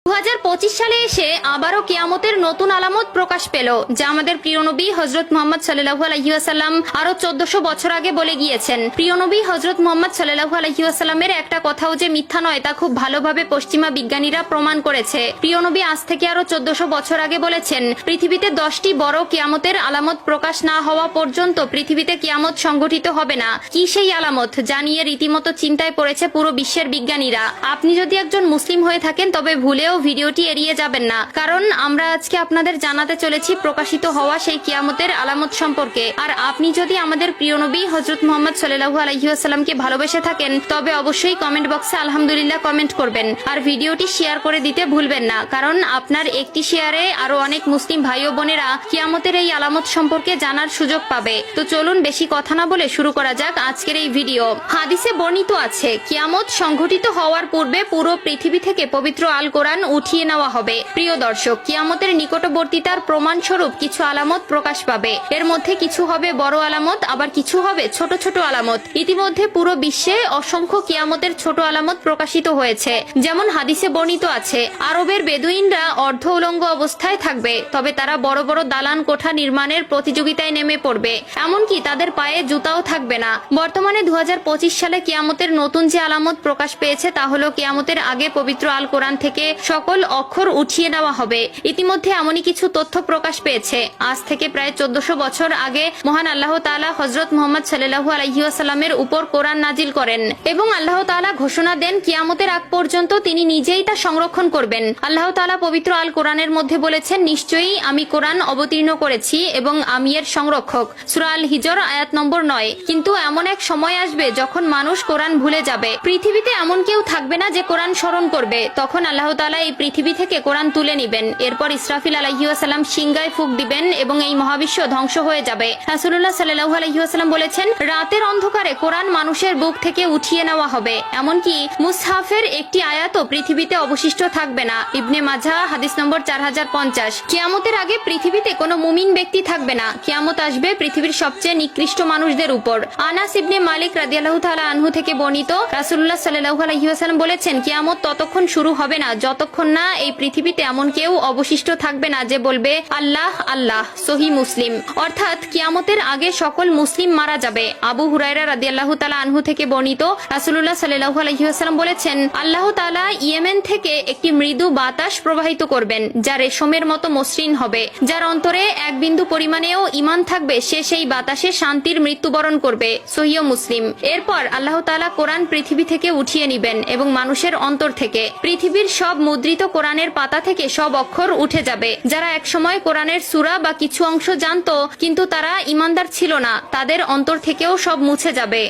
2025 সালে এসে আবারও কিয়ামতের নতুন আলামত প্রকাশ পেল, যা আমাদের প্রিয় নবী হযরত মুহাম্মদ সাল্লাল্লাহু আলাইহি ওয়াসাল্লাম আরো 1400 বছর আগে বলে গিয়েছেন। প্রিয় নবী হযরত মুহাম্মদ সাল্লাল্লাহু আলাইহি ওয়াসাল্লামের একটা কথাও যে মিথ্যা নয় তা খুব ভালোভাবে পশ্চিমা বিজ্ঞানীরা প্রমাণ করেছে। প্রিয় নবী আজ থেকে আরো 1400 বছর আগে বলেছেন, পৃথিবীতে 10টি বড় কিয়ামতের আলামত প্রকাশ না হওয়া পর্যন্ত পৃথিবীতে কিয়ামত সংঘটিত হবে না। কি সেই আলামত যা নিয়ে রীতিমতো চিন্তায় পড়েছে পুরো বিশ্বের বিজ্ঞানীরা? আপনি যদি একজন মুসলিম হয়ে থাকেন তবে ভুলেও ভিডিওটি এড়িয়ে যাবেন না, কারণ আমরা আজকে আপনাদের জানাতে চলেছি প্রকাশিত হওয়া সেই কিয়ামতের আলামত সম্পর্কে। আর আপনি যদি আমাদের প্রিয় নবী হযরত মুহাম্মদ সাল্লাল্লাহু আলাইহি ওয়াসাল্লামকে ভালোবেসে থাকেন তবে অবশ্যই কমেন্ট বক্সে আলহামদুলিল্লাহ কমেন্ট করবেন আর ভিডিওটি শেয়ার করে দিতে ভুলবেন না, কারণ আপনার একটি শেয়ারে আরো অনেক মুসলিম ভাই ও বোনেরা কিয়ামতের এই আলামত সম্পর্কে জানার সুযোগ পাবে। তো চলুন বেশি কথা না বলে শুরু করা যাক আজকের এই ভিডিও। হাদিসে বর্ণিত আছে, কিয়ামত সংঘটিত হওয়ার পূর্বে পুরো পৃথিবী থেকে পবিত্র আল কোরআন উঠিয়ে নেওয়া হবে। প্রিয় দর্শক, কিয়ামতের নিকটবর্তীতার প্রমাণ স্বরূপ কিছু আলামত প্রকাশ পাবে। এর মধ্যে কিছু হবে বড় আলামত, আবার কিছু হবে ছোট ছোট আলামত। ইতিমধ্যে পুরো বিশ্বে অসংখ্য কিয়ামতের ছোট আলামত প্রকাশিত হয়েছে। যেমন হাদিসে বর্ণিত আছে, আরবের বেদুইনরা অর্ধ উলঙ্গ অবস্থায় থাকবে, তবে তারা বড় বড় দালান কোঠা নির্মাণের প্রতিযোগিতায় নেমে পড়বে, এমনকি তাদের পায়ে জুতাও থাকবে না। বর্তমানে 2025 সালে কিয়ামতের নতুন যে আলামত প্রকাশ পেয়েছে তা হলো কিয়ামতের আগে পবিত্র আল কোরআন থেকে সকল অক্ষর উঠিয়ে নেওয়া হবে। ইতিমধ্যে এমনই কিছু তথ্য প্রকাশ পেয়েছে। আজ থেকে প্রায় 1400 বছর আগে মহান আল্লাহ তাআলা হযরত মুহাম্মদ সাল্লাল্লাহু আলাইহি ওয়াসাল্লামের উপর কোরআন নাজিল করেন এবং আল্লাহ তাআলা ঘোষণা দেন কিয়ামতের আগ পর্যন্ত তিনি নিজেই তা সংরক্ষণ করবেন। আল্লাহ তাআলা পবিত্র আল কোরআনের মধ্যে বলেছেন, নিশ্চয়ই আমি কোরআন অবতীর্ণ করেছি এবং আমি এর সংরক্ষক। সূরা আল হিজর আয়াত নম্বর 9। কিন্তু এমন এক সময় আসবে যখন মানুষ কোরআন ভুলে যাবে। পৃথিবীতে এমন কেউ থাকবে না যে কোরআন স্মরণ করবে। তখন আল্লাহ তাআলা এই পৃথিবী থেকে কোরআন তুলে নিবেন। এরপর ইসরাফিল আলাইহিস সালাম সিংহায় ফুঁক দিবেন এবং এই মহাবিশ্ব ধ্বংস হয়ে যাবে। রাসূলুল্লাহ সাল্লাল্লাহু আলাইহি ওয়াসাল্লাম বলেছেন, রাতের অন্ধকারে কোরআন মানুষের বুক থেকে উঠিয়ে নেওয়া হবে, এমনকি মুসহাফের একটি আয়াতও পৃথিবীতে অবশিষ্ট থাকবে না। ইবনে মাজাহ হাদিস নম্বর 4050। কিয়ামতের আগে পৃথিবীতে কোনো মুমিন ব্যক্তি থাকবে না। কিয়ামত আসবে পৃথিবীর সবচেয়ে নিকৃষ্ট মানুষদের উপর। আনাস ইবনে মালিক রাদিয়াল্লাহু তাআলা আনহু থেকে বর্ণিত, রাসূলুল্লাহ সাল্লাল্লাহু আলাইহি ওয়াসাল্লাম বলেছেন, কিয়ামত ততক্ষণ শুরু হবে না যতক্ষণ না এই পৃথিবীতে এমন কেউ অবশিষ্ট থাকবে না যে বলবে আল্লাহ আল্লাহ। সহিহ মুসলিম। অর্থাৎ কিয়ামতের আগে সকল মুসলিম মারা যাবে। আবু হুরায়রা রাদিয়াল্লাহু তাআলা আনহু থেকে বর্ণিত, রাসূলুল্লাহ সাল্লাল্লাহু আলাইহি ওয়াসাল্লাম বলেছেন, আল্লাহ তাআলা ইয়েমেন থেকে একটি মৃদু বাতাস প্রবাহিত করবেন যা রেশমের মতো মসৃণ হবে। যার অন্তরে এক বিন্দু পরিমাণেও ঈমান থাকবে সে সেই বাতাসে শান্তির মৃত্যুবরণ করবে। সহিহ মুসলিম। এরপর আল্লাহ তাআলা কোরআন পৃথিবী থেকে উঠিয়ে নিবেন এবং মানুষের অন্তর থেকে পৃথিবীর সব মুদ্রিত কোরআনের পাতা থেকে সব অক্ষর উঠে যাবে। যারা একসময় কোরআনের সূরা বা কিছু অংশ জানতো কিন্তু তারা ঈমানদার ছিল না, তাদের অন্তর থেকেও সব মুছে যাবে।